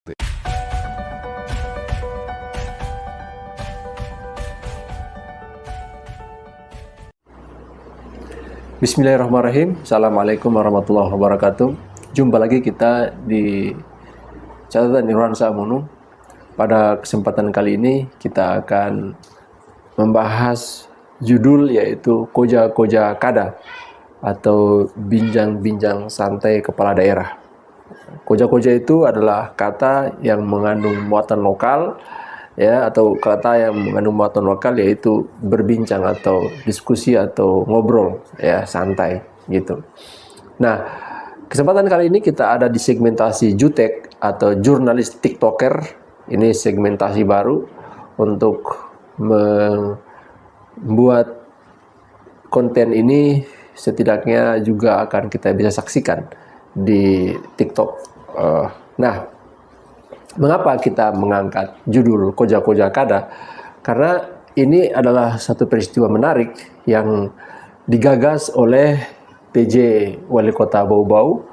Bismillahirrahmanirrahim. Assalamualaikum warahmatullahi wabarakatuh. Jumpa lagi kita di catatan Nurhansa Amunum. Pada kesempatan kali ini kita akan membahas judul yaitu Koja-Koja Kada atau bincang-bincang santai kepala daerah. Koja-koja itu adalah kata yang mengandung muatan lokal, ya, atau kata yang mengandung muatan lokal yaitu berbincang atau diskusi atau ngobrol, ya, santai gitu. Nah, kesempatan kali ini kita ada di segmentasi Jutek atau jurnalis TikToker. Ini segmentasi baru untuk membuat konten ini, setidaknya juga akan kita bisa saksikan di TikTok. Nah, mengapa kita mengangkat judul Koja-Koja Kada? Karena ini adalah satu peristiwa menarik yang digagas oleh PJ Wali Kota Bau-Bau,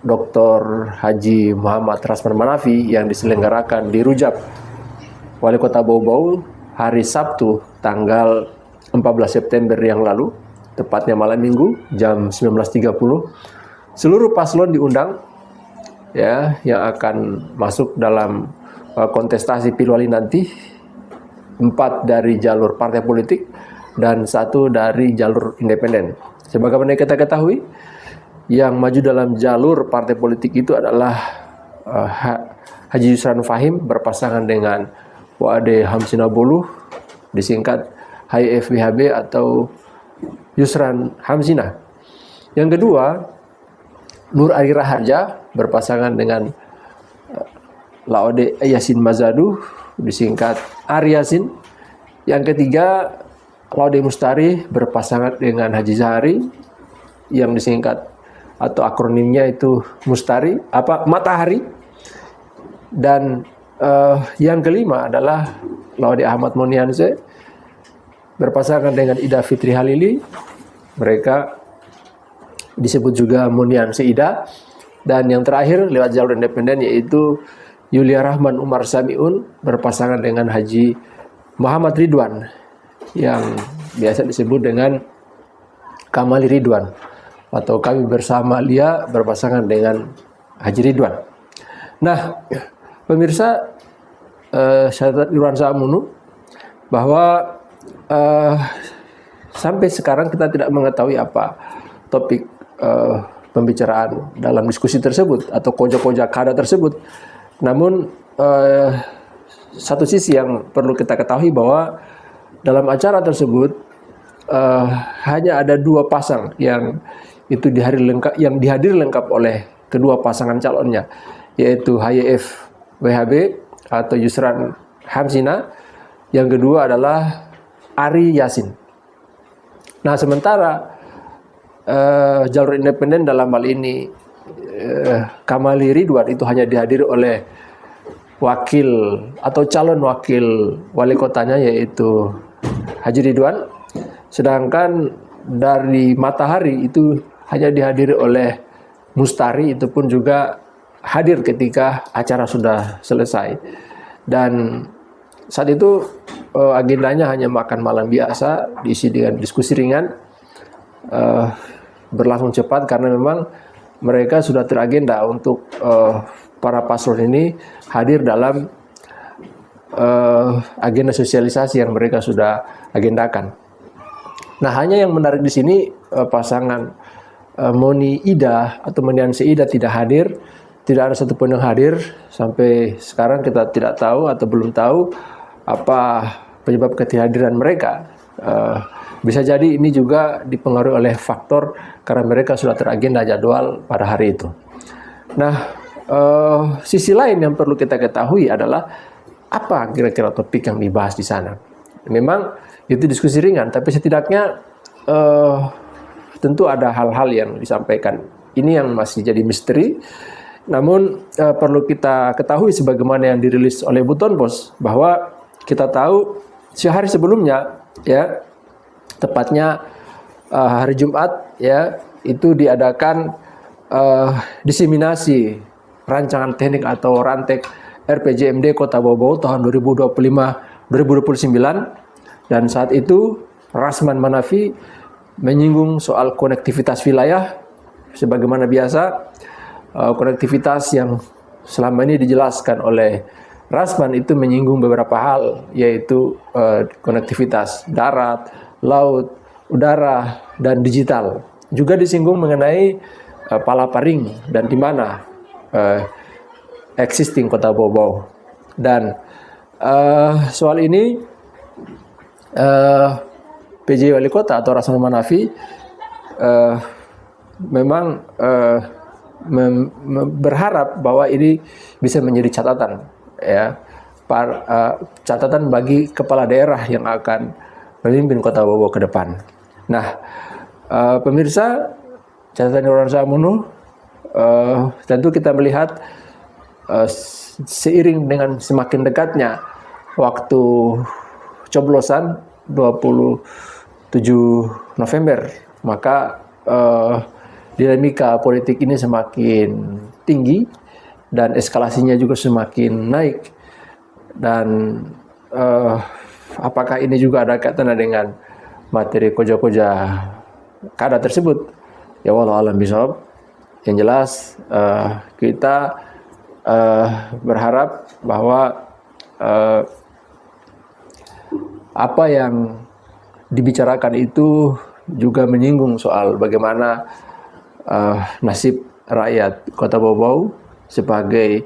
Dr. Haji Muhammad Rasman Manafi, yang diselenggarakan di Rujak Wali Kota Bau-Bau hari Sabtu tanggal 14 September yang lalu, tepatnya malam Minggu jam 19.30. Seluruh paslon diundang, ya, yang akan masuk dalam kontestasi pilwali nanti, 4 dari jalur partai politik dan 1 dari jalur independen. Sebagaimana kita ketahui, yang maju dalam jalur partai politik itu adalah Haji Yusran Fahim berpasangan dengan Wa'ade Hamzina Buluh, disingkat HYFWHB atau Yusran Hamzina. Yang kedua, Nur Ari Raharja berpasangan dengan Laode Yasin Mazadu, disingkat Ari Yasin. Yang ketiga, Laude Mustari berpasangan dengan Haji Zahari, yang disingkat atau akronimnya itu Mustari Matahari. Dan yang kelima adalah Laude Ahmad Monianse berpasangan dengan Ida Fitri Halili. Mereka disebut juga Monianse Ida. Dan yang terakhir lewat jalur independen yaitu Yulia Rahman Umar Samiun berpasangan dengan Haji Muhammad Ridwan, yang biasa disebut dengan Kamali Ridwan, atau Kami Bersama Lia berpasangan dengan Haji Ridwan. Nah, pemirsa catatan Nurhansa Amunum, bahwa sampai sekarang kita tidak mengetahui apa topik pembicaraan dalam diskusi tersebut atau koja-koja kada tersebut. Namun satu sisi yang perlu kita ketahui bahwa dalam acara tersebut hanya ada 2 pasang yang itu dihadiri lengkap oleh kedua pasangan calonnya, yaitu HYF WHB atau Yusran Hamzina, yang kedua adalah Ari Yasin. Nah, sementara jalur independen dalam hal ini Kamali Ridwan itu hanya dihadiri oleh wakil atau calon wakil wali kotanya, yaitu Haji Ridwan. Sedangkan dari Matahari itu hanya dihadiri oleh Mustari, itu pun juga hadir ketika acara sudah selesai. Dan saat itu agendanya hanya makan malam biasa, diisi dengan diskusi ringan, berlangsung cepat karena memang mereka sudah teragenda untuk para paslon ini hadir dalam agenda sosialisasi yang mereka sudah agendakan. Nah, hanya yang menarik di sini pasangan Moni Ida atau Monianse Ida tidak hadir. Tidak ada satupun yang hadir. Sampai sekarang kita tidak tahu atau belum tahu apa penyebab ketidakhadiran mereka. Bisa jadi ini juga dipengaruhi oleh faktor karena mereka sudah teragenda jadwal pada hari itu. Nah, sisi lain yang perlu kita ketahui adalah apa kira-kira topik yang dibahas di sana. Memang itu diskusi ringan, tapi setidaknya tentu ada hal-hal yang disampaikan. Ini yang masih jadi misteri. Namun perlu kita ketahui sebagaimana yang dirilis oleh Buton Pos, bahwa kita tahu sehari sebelumnya, ya, tepatnya hari Jumat, ya, itu diadakan diseminasi rancangan teknik atau rantek RPJMD Kota Bau-Bau tahun 2025-2029, dan saat itu Rasman Manafi menyinggung soal konektivitas wilayah. Sebagaimana biasa, konektivitas yang selama ini dijelaskan oleh Rasman itu menyinggung beberapa hal, yaitu konektivitas darat, laut, udara, dan digital. Juga disinggung mengenai Palaparing dan di mana existing Kota Bau-Bau. Dan soal ini PJ Wali Kota atau Rasman Manafi memang berharap bahwa ini bisa menjadi catatan, ya, catatan bagi kepala daerah yang akan memimpin Kota Bau-Bau ke depan. Nah, pemirsa, catatan Yoran Samuno, tentu kita melihat seiring dengan semakin dekatnya waktu coblosan 27 November, maka dinamika politik ini semakin tinggi dan eskalasinya juga semakin naik. Dan apakah ini juga ada kaitannya dengan materi koja-koja kada tersebut? Ya wallahu a'lam bishawab. Yang jelas kita berharap bahwa apa yang dibicarakan itu juga menyinggung soal bagaimana nasib rakyat Kota Bau-Bau sebagai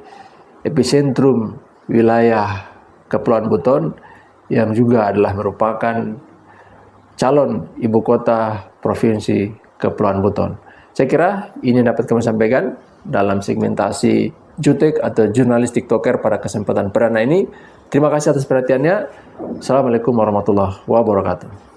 epicentrum wilayah Kepulauan Buton yang juga adalah merupakan calon ibu kota Provinsi Kepulauan Buton. Saya kira ini dapat kami sampaikan dalam segmentasi Jutek atau jurnalis TikToker pada kesempatan perdana ini. Terima kasih atas perhatiannya. Assalamualaikum warahmatullahi wabarakatuh.